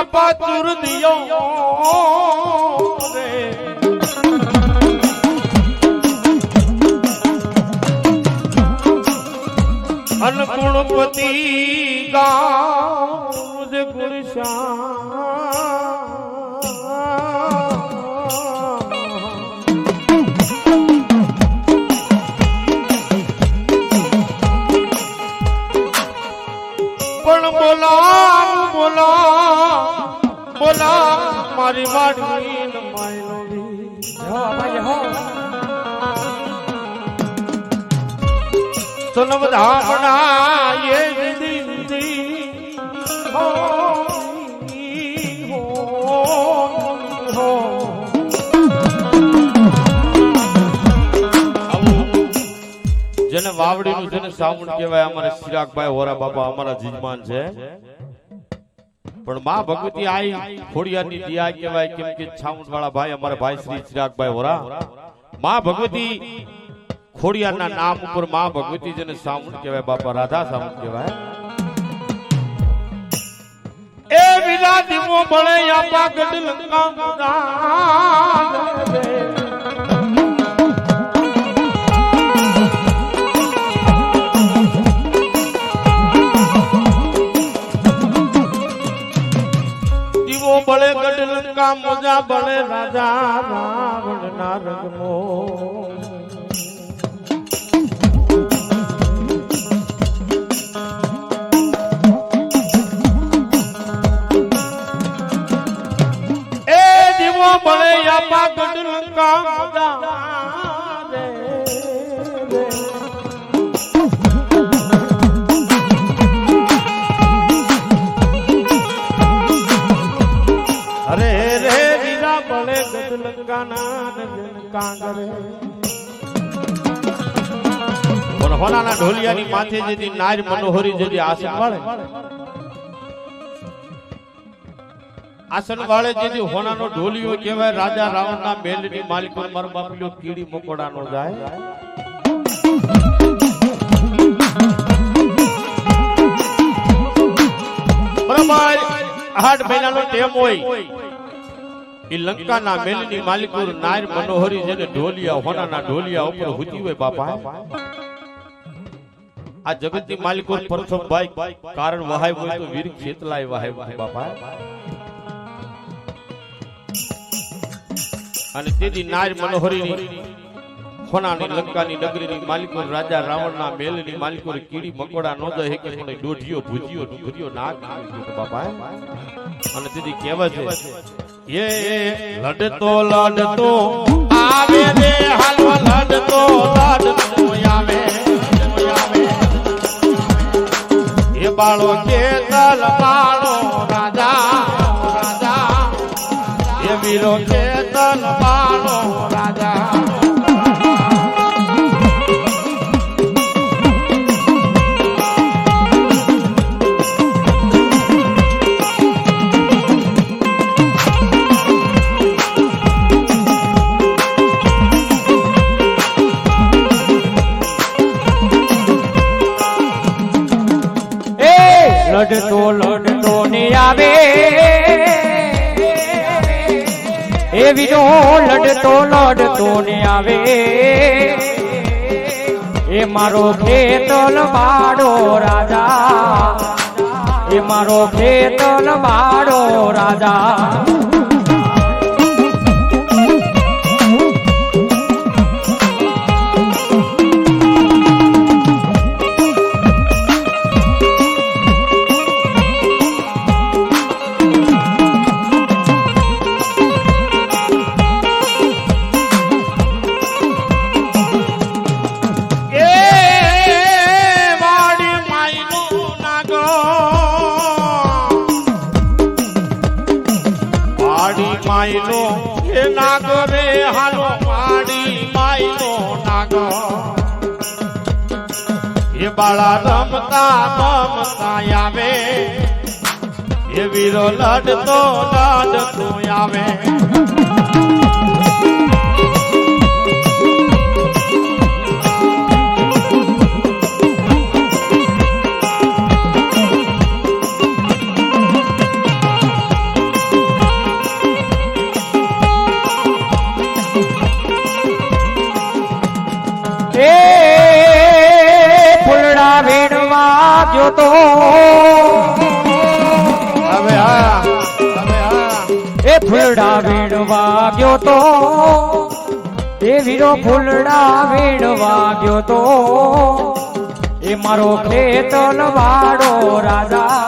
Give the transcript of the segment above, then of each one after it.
બાપા તુર દિયો રે અન્નપૂર્ણપતિ ગામ મુજે પણ બોલા મારી વાડી સોનમ ધામણા એ જેને વાવડીનું જેને સાઉન્ડ કહેવાય અમારા ચિરાગભાઈ હોરા બાબા અમારા જીજમાન છે પણ માં ભગવતી આઈ ખોડિયારની દિયા કહેવાય કેમ કે સાઉન્ડ વાળા ભાઈ અમારા ભાઈ શ્રી ચિરાગભાઈ હોરા માં ભગવતી ખોડિયારના નામ ઉપર માં ભગવતી જેને સાઉન્ડ કહેવાય બાપા રાધા સાઉન્ડ કહેવાય એ વિના દીવો બળે આપા ગઢ લંકા બળે ગઢ લંકા મોજા બળે રાજા રાવણ ના રંગમો એ દીવો બળે આપા ગઢ લંકા મોજા અરે રે દીરા બળે ગઢ લંકાના નજન કાંગરે પણ હોનાના ઢોલિયાની માથે જેથી નાર મનોહરી જેથી આસન વાળે આસન વાળે જેથી હોનાનો ઢોલિયો કહેવાય રાજા રાવણના મહેલની માલિકો મર બાપલ્યો કીડી મકોડાનો જાય બરાબર 8 મહિનાનો ટેમ હોય ઈ લંકાના મેલની માલિકો નાર મનોહરી જેને ઢોલિયા હોનાના ઢોલિયા ઉપર હુતી હોય બાપા આ જગતની માલિકો પરસોભાઈ કારણ વહાય હોય તો વીર ખેતલાય વહાય હોય બાપા અને તેથી નાર મનોહરીની હોનાની લંકાની નગરીની માલિકો રાજા રાવણના મેલની માલિકો કીડી મકોડા નો દે કે પણ દોઢિયો ભૂજિયો ડુંગરીયો નાગ બાપા અને તેથી કહેવાય છે એ લડતો આવે રે હાલો લડતો આવે એ બાળો કે તલ બાળો રાજા એ વીરો કે તલ બાળો રાજા લડતો ને આવે એ વીરો લડતો ને આવે એ મારો ખેતલ બાળો રાજા એ મારો ખેતલ બાળો રાજા માયનો એ નાગરે હાલો માડી માયનો નાગ એ બાળા રમતા આવે એ વીરો લડતો આવે વીણવા ગયો તો હવે હા એ ફૂલડા વીણવા ગયો તો એ વીરો ફૂલડા વીણવા ગયો તો એ મારો ખેતલ વાળો રાજા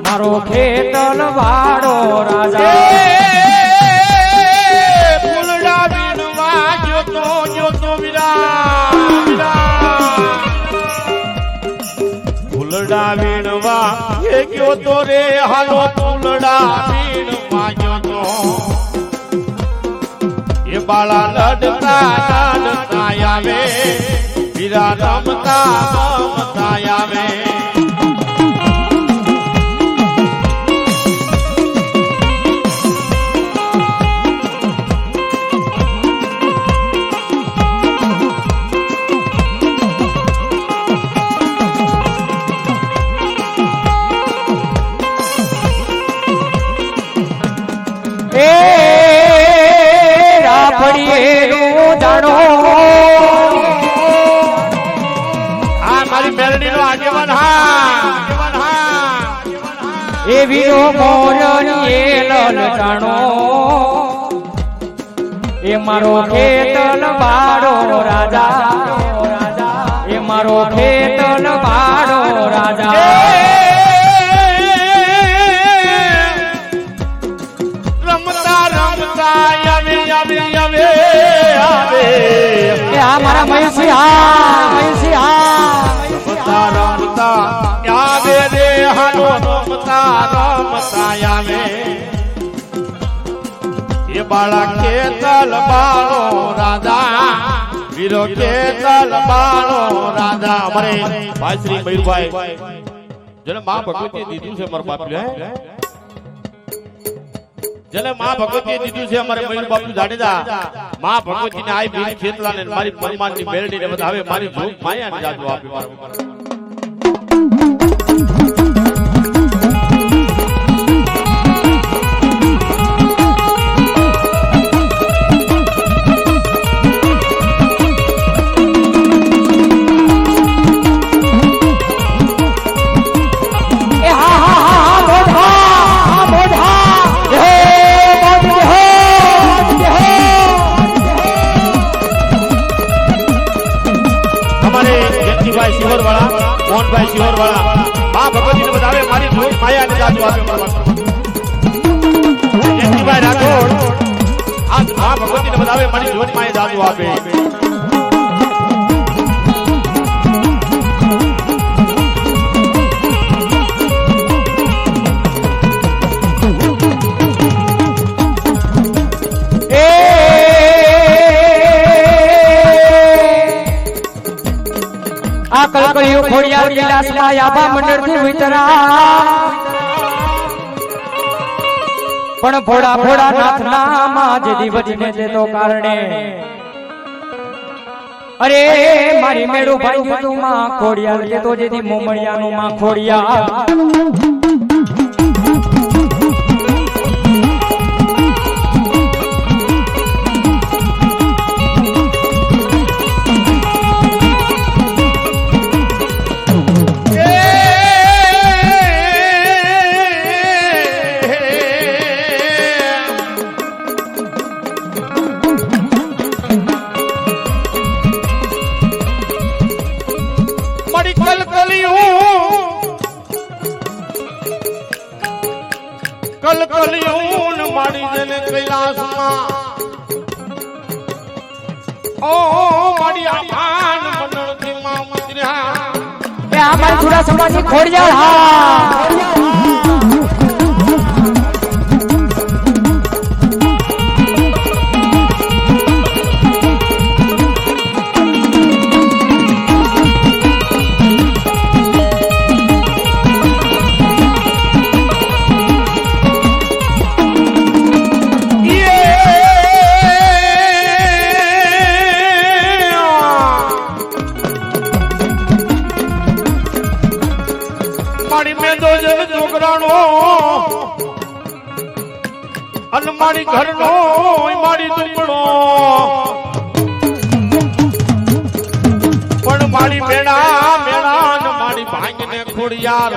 મારો ખેતલ વાળો રાજા ફૂલડા વીણવા ગયો તો ફૂલડા વીણવા એ ગયો તો રે હાલો ફૂલડા વીણવા ગયો તો એ બાળા લડતા આવે વીરા રમતા આવે એ વીરો મોરની લલટાણો એ મારો ખેતલ બાળો રાજા એ મારો ખેતલ બાળો રાજા રમતા આવે આ મારા મયુસી રમતા આવે રે હાલો રમતા આવે એ બાળા ખેતલ બાળો રાજા વીરો ખેતલ બાળો રાજા અમારે ભાઈ શ્રી મયુરભાઈ જેને માં ભગવતીએ દીધું છે મારા બાપુ જેને માં ભગવતીએ દીધું છે અમારે મયુર બાપુ જાડેજા માં ભગવતીને આઈ બીજ ખેતલાને મારી પરમાનની મેળડીને બધાવે મારી જોગ માયાને જાદુ આપ્યો મોહનભાઈ શિહોર વાળા માં ભગવતીને બધાવે મારી જોગ માયાને જાદુ આપ્યો જયંતિભાઈ રાઠોડ આજ માં ભગવતીને બધાવે મારી જોગ માયા જાદુ આપે કલકલિયું ખોડિયાર વિલાસમાં આભા મંડળથી વિતરા પણ ભોળા ભોળા નાથના માં જે દિવજને તે તો કારણે અરે મારી મેળું ભાઈ તું માં ખોડિયાર કે તો જેથી મોમળિયાનું માં ખોડિયાર કલકલિયું મારી જને કૈલાસમાં ઓ મારી આમાન મંડળથી માં ઉતર્યા એ આ મારી થોડા સમાજની ખોડિયાર હા મારી ઘરનો મારી દુકડો પણ મારી મેળા ભાંગને ખોડિયાર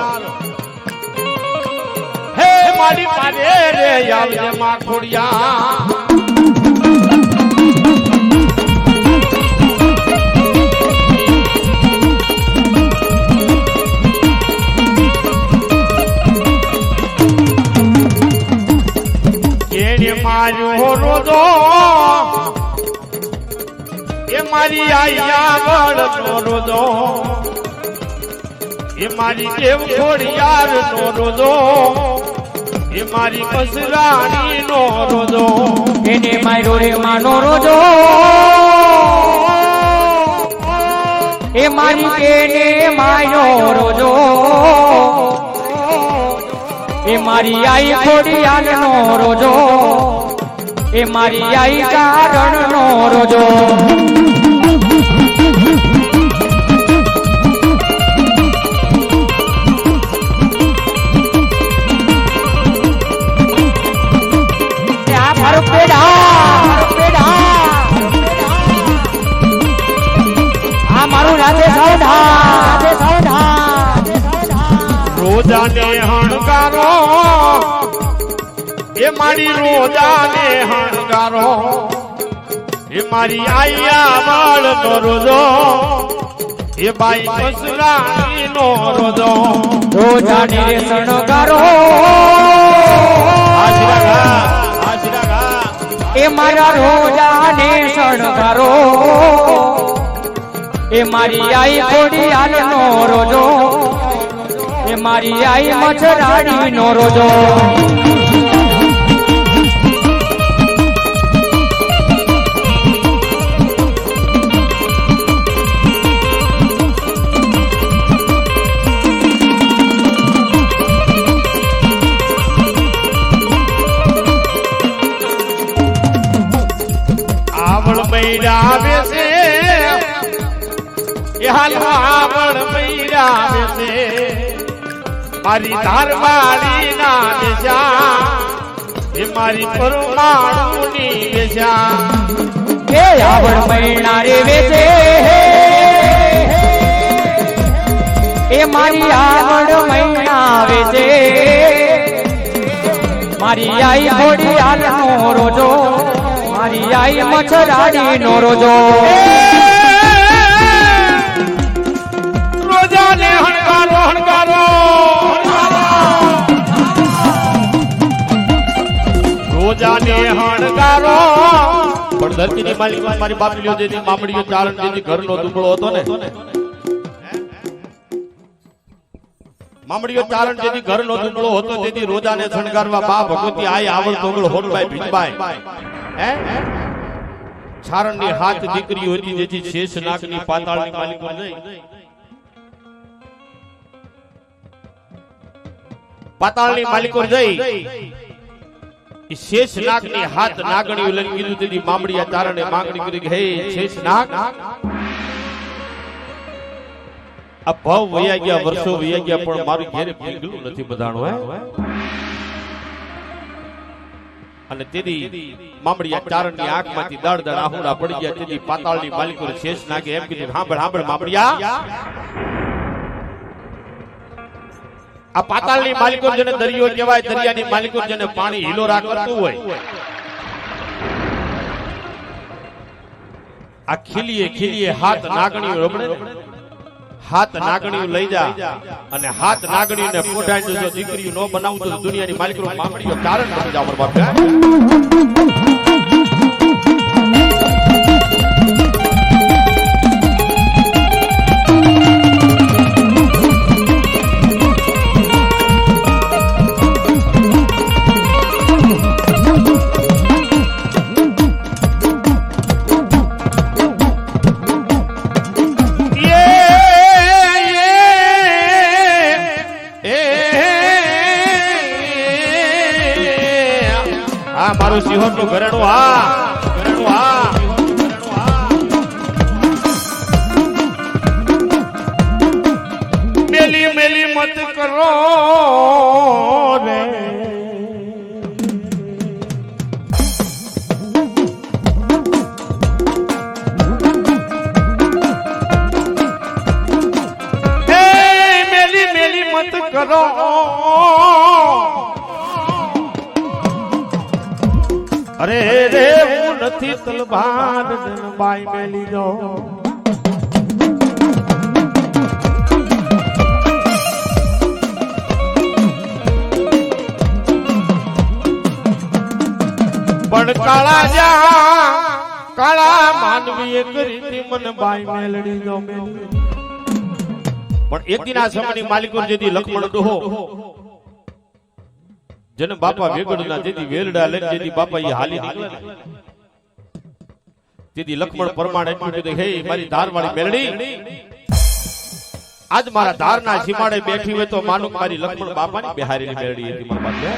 હે મારી પારે રે આવજે માં ખોડિયાર માર્યો રોજો એ મારી આયા બળનો રોજો એ મારી દેવ ખોડિયાર નો રોજો એ મારી કસરાણી નો રોજો એને માર્યો રે માનો રોજો એ મારી કેને માર્યો રોજો એ મારી આઈ ખોડિયાર નો રોજો એ મારી આઈ કારણ નો રોજો મારું રાધે સૌધા રોજાને હણગારો એ મારી રોજાને હણગારો એ મારી આયા બાળ નો રોજો એ બાઈ કસરાણી નો રોજો રોજાને શણગારો એ મારા રોજાને શણગારો એ મારી આઈ ખોડિયાર નો રોજો એ મારી આઈ મચરાણી નો રોજો આવળ મૈરા બેસે એ હાલમાં આવળ મૈરા બેસે મારી ધારવાડી ના દેશા એ મારી પરમાણુની દેશા એ આવળ મૈણા રે વેચે એ મારી આવળ મૈણા વેચે મારી આઈ ખોડિયાર નો રોજો મારી આઈ મચરાડી નો રોજો રોજાને હણગારો હણગારો રોજાને હણગારો પણ ધરતીની માલિક મારી બાપલીઓ જેથી મામડીઓ ચારણ જેથી ઘરનો દુબળો હતો ને મામડીઓ ચારણ જેથી ઘરનો દુબળો હતો તેથી રોજાને શણગારવા બા ભગવતી આય આવડ તોગળ હોટબાઈ ભીજબાઈ હે ચારણની હાથ દીકરી હતી જેથી શેષનાગની પાતાળની માલિકો નહીં પાતાળની માલિકો જઈ શેષનાગની હાથ નાગણીઓ લઈને કીધું તેથી મામડીયા ચારણે માંગણી કરી કે હે શેષનાગ આ ભાવ વયા ગયા વર્ષો વયા ગયા પણ મારું ઘેરે પીગળું નથી બધાણું હે અને તેથી મામડીયા ચારણની આંખમાંથી દળ દળ આહુડા પડી ગયા તેથી પાતાળની માલિકો શેષનાગે એમ કીધું સાંભળ સાંભળ મામડીયા આ પાતાળની માલિકો જેને દરિયો કહેવાય દરિયાની માલિકો જેને પાણી હિલોરા કરતું હોય આ ખીલીએ હાથ નાગણીઓ રબડે હાથ નાગણીઓ લઈ જા અને હાથ નાગણીને પોઢાઈને જો દીકરીઓ ન બનાવું તો દુનિયાની માલિકો મામડીઓ ચારણ બની જાવ મારા બાપ મારું સિંહણ નું ઘરેણું હા મેલી મેલી મત કરો રે मत करो अरे रे હું નથી તલવાર જનબાઈ મેલી જો પણ કાળા જા કાળા માનવીએ કરી મન બાઈ મેલડી જો મેલી પણ એક દિન આ સમયની માલિકો જેથી લક્ષ્મણ ડોહો जन बापा वेगड़ना जेदी वेलड़ा ले जेदी बापा ये हाली निकले जेदी लक्ष्मण परमाण एटલું કીધું હે મારી ધારવાળી મેલડી આજ મારા ધારના સીમાડે બેઠી હોય તો માનું મારી લક્ષ્મણ બાપાની બિહારીની મેલડી હતી મારા બાપ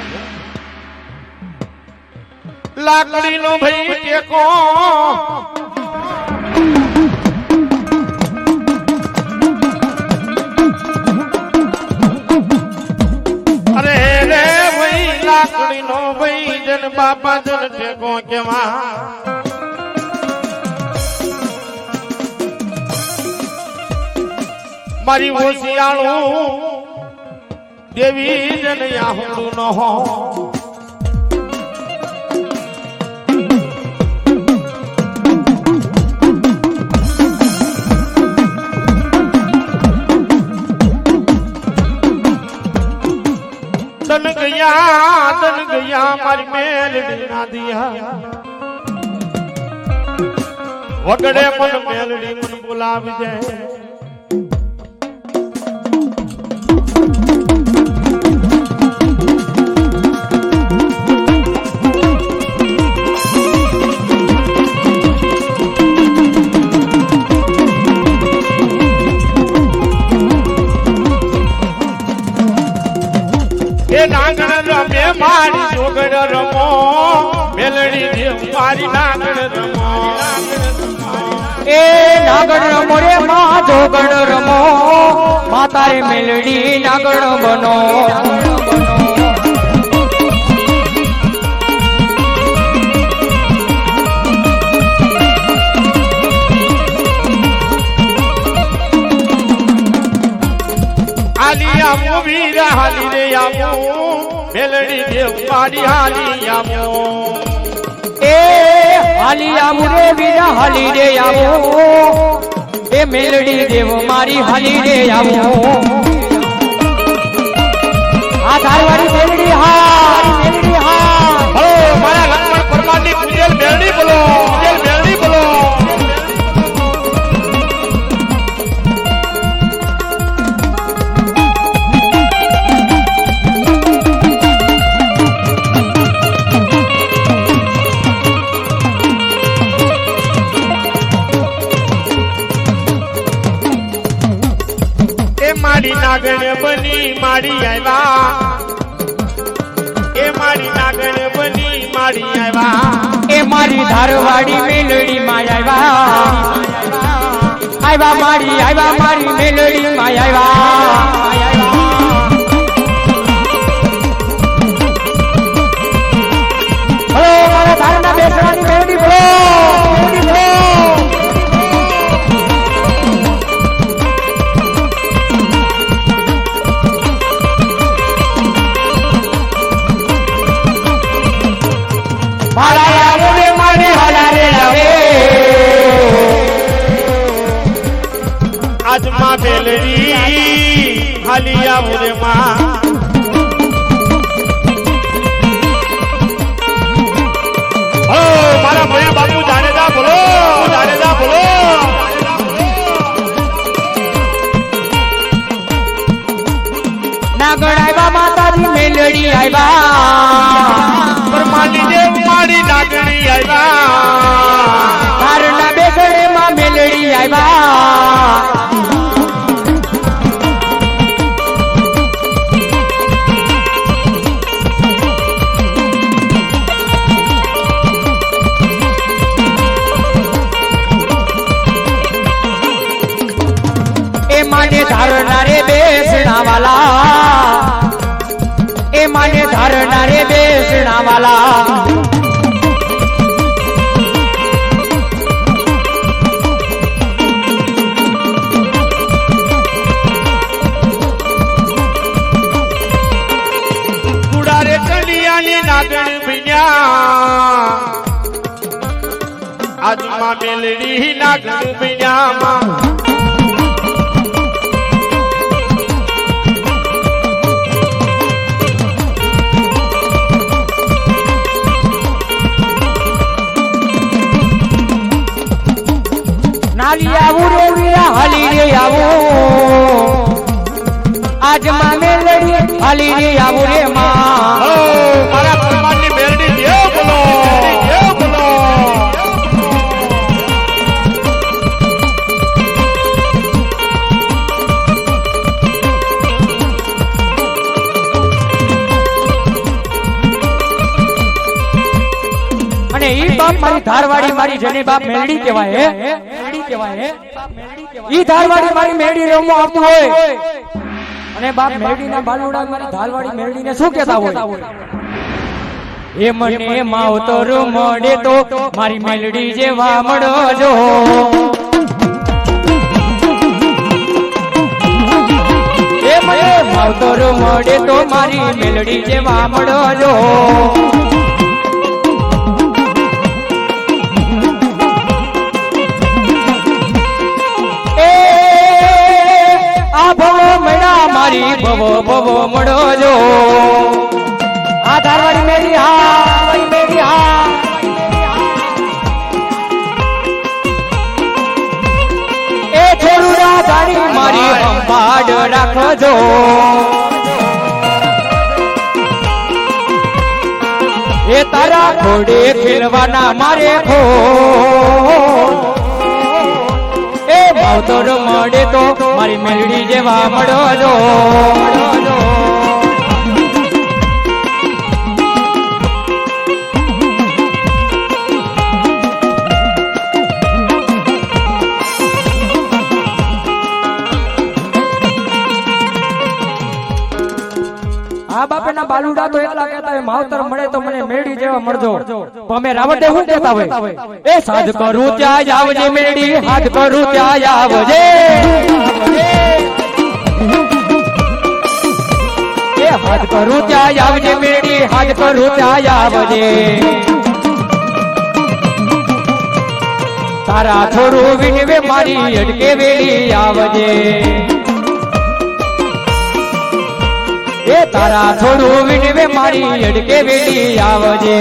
લાકડીનો ભઈ ટેકો અરે રે लाकड़ी नो भई जन बापा जन टेको केवा मारी होशियाळू देवी जन याहुडू न हो तन गया मारी मेलड़ी ना दिया वगड़े मन मेलड़ी मन बुलाव जाए नागण रमे मारी जोगण रमो मेलड़ी देव मारी नागण रमो ए नागण रमो रे मां जोगण रमो माता रे मेलड़ी नागण बनो आलिया वीरा हाली रे आमो मेलड़ी देव मारी हाली आमो ए हाली आमो रे वीरा हाली रे आमो ए मेलड़ी देव मारी हाली रे आमो आ धारवाड़ी मेलड़ी हा हेलो मारा लक्ष्मण परमानी कुजेल मेलड़ी बोलो मारी नागण बनी मारी आवा ए मारी नागण बनी मारी आवा ए मारी धारवाड़ी मेलड़ी माय आवा आवा मारी मेलड़ी माय आवा बोलो मारा धारना बेसरानी मेलड़ी बोलो आज माँ मेलड़ी हालिया मुरे माँ मारा भैया बापू जानेदा बोलो नागण आवा माताजी मेलड़ी आवा परमानी देव मारी नागणी आवा धारणा बेसड़े माँ मेलड़ी आवा माने धारणा रे बेसना वाला ए माने धारणा रे बेसना वाला આજમાં મેલડી ના ઘર બન્યામાં નાલી આવું રે વીરા હાલી રે આવું આજમાં મેલડી હાલી રે આવું રે માં મારા પરમાનની મેલડી દેવ બોલો દેવ બોલો અને ઈ બાપ મારી ધારવાડી મારી જેની બાપ મેલડી કહેવાય હે મેલડી કહેવાય હે ઈ ધારવાડી મારી મેલડી રમવા આવતું હોય અને બાપ મેલડીના બાલુડા મારી ધારવાડી મેલડીને શું કહેતા હોય એ મને માવતર મળે તો મારી મેલડી જેવા મળજો એ મને માવતર મળે તો મારી મેલડી જેવા મળજો મારી ભવો ભવો મળો જો આ ધારવાડી મેરી હા મારી મેરી હા એ છોરુડા ધારી મારી સંભાળ રાખજો એ તારા ઘોડે ખેલવાના મારે ખો માવતર મળે તો મારી મેલડી જેવા મળજો આ બાપેના બાલુડા તો એટલા કહેતા હોય માવતર મળે તો મને મેલડી જેવા મળજો પણ અમે રાવણ શું કહેતા હોય એ સાજ કરું ત્યાં આવજે મેલડી હાથ કરું ત્યાં આવજે એ હાથ કરું ત્યાં આવજે મેલડી હાથ કરું ત્યાં આવજે તારા થોડું વિનવે મારી અટકે વેલી આવજે એ તારા થોડું વિનવે મારી અડકે વેલી આવજે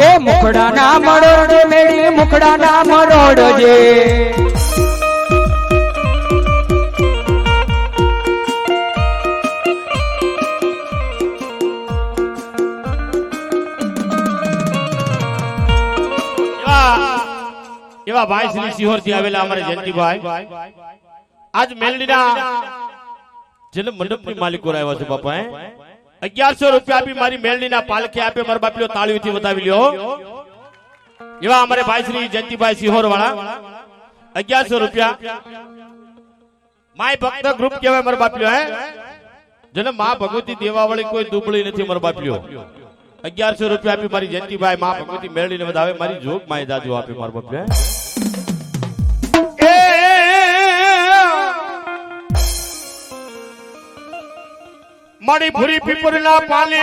એ મુખડા ના મરોડ મેળી મુખડા ના મરોડ જે એવા ભાઈ શ્રી સિહોર થી આવેલા અમારે જયંતિભાઈ આજ મેલડીના જન્મ મંડપની માલિકો આવ્યા છે બાપા 1100 રૂપિયા આપી મારી મેલડીના પાલખે આપે મારા બાપલીઓ તાળીઓથી વધાવી લ્યો એવા અમારે ભાઈ શ્રી જયંતિભાઈ સિહોર વાળા 1100 રૂપિયા માય ભક્ત ગ્રુપ કહેવાય મારા બાપલીઓ જેને માં ભગવતી દેવાવાળી કોઈ દુબળી નથી મારા બાપલીઓ 1100 રૂપિયા આપી મારી જયંતિભાઈ માં ભગવતી મેળવીને વધાવે મારી જોગ માય દાદુ આપે મારા બાપલીઓ મારી ભૂરી પીપરના પાલે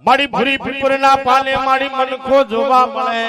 મારી ભૂરી પીપરના પાલે મારી મનખો જોવા મળે